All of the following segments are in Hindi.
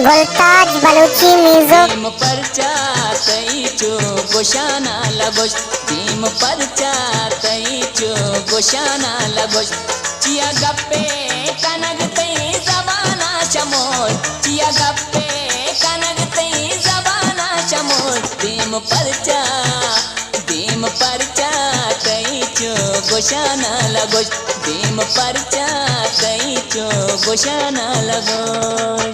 गुलताज बलूची म्यूजिक। भीम परचा तईचो गोशाना लगोश, भीम परचा तईचो गोशाना लगोश। चिया गप्पे कनग तई जबाना शमोल, चिया गप्पे कनग तई जबाना शमोल। भीम परचा तईचो गोशाना लगोश, भीम परचा तईचो गोशाना लगोश।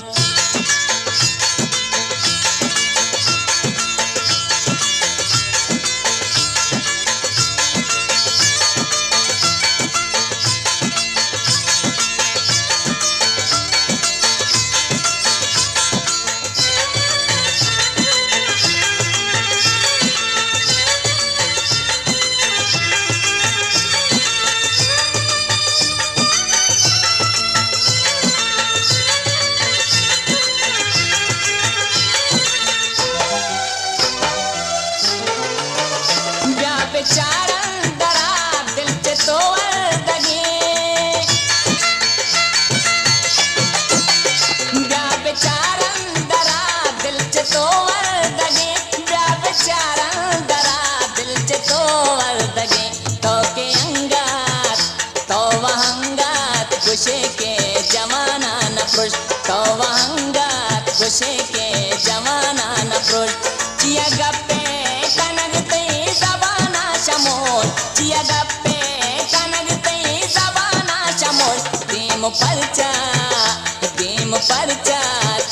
चारण दरा दिल च तोवर दगे, ब्या बेचारन दरा दिल च तोवर दगे, ब्या बेचारन दरा दिल च तोवर दगे। तो के अंगात तो वहंगात गुशे के जमाना न पुरुष, तो वहंगात गुशे के जमाना न पुरुष। चिया गप्पे कनग तई जबाना शमोल, चिया गप्पे कनग तई जबाना शमोल। भीम परचा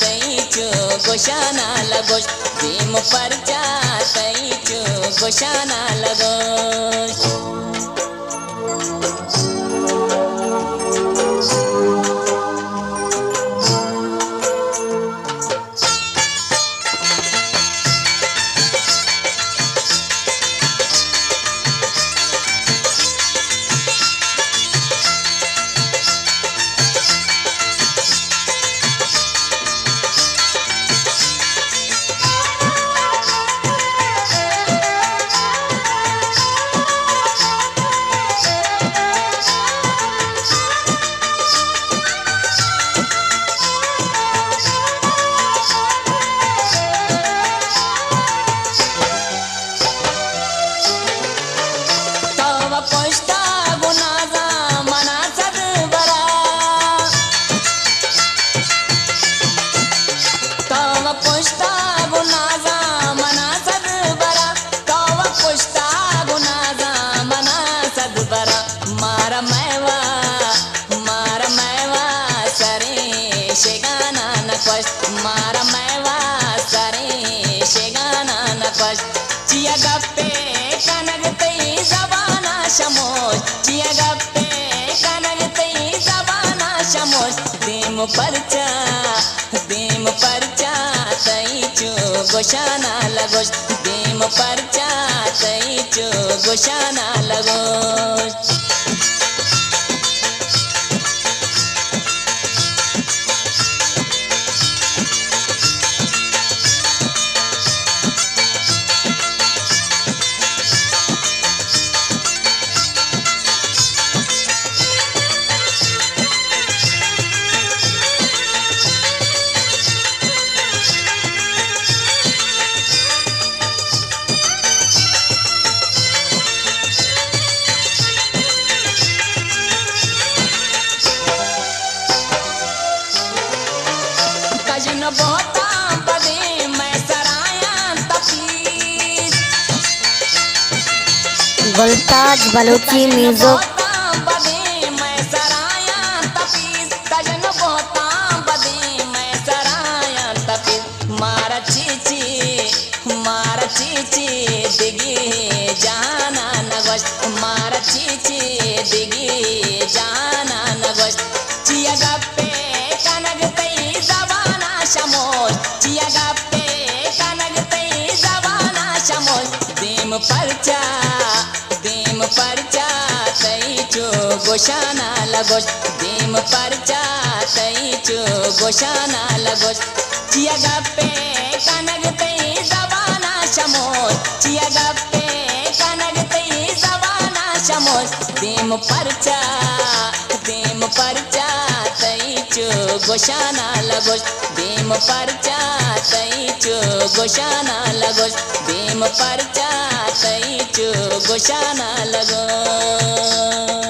तईचो गोशाना लगोश, भीम परचा तईचो गोशाना लगोश। मारा मैवा सरे शेगाना नपश। चिया गप्पे कनग तई जबाना शमोश, चिया गप्पे कनग तई जबाना शमोश। भीम परचा तईचो गोशाना लगोश, भीम परचा तईचो गोशाना लगोश। बहुता बदे मैं सराया तपीस, गुलताज बलूची म्यूजिक। बदे मैं सराया तपीस, कजन बहुता बदे मैं सराया तपीस। मारा चीची दिगी जाना नगोश, मारा चीची दिगी जाना नगोश। चिया गप्पे कनग तई जबाना शमोल, चिया गप्पे कनग तई जबाना शमोल। भीम परचा तईचो गोशाना लगोश, भीम परचा तईचो गोशाना लगोश। चिया गप्पे कनग तई जबाना शमोल, चिया गप्पे कनग तई जबाना शमोल। भीम परचा तईचो गोशाना लगोस भीम परचा तैचो गोशाना लगोस भीम परचा तैचो गोशाना लगोस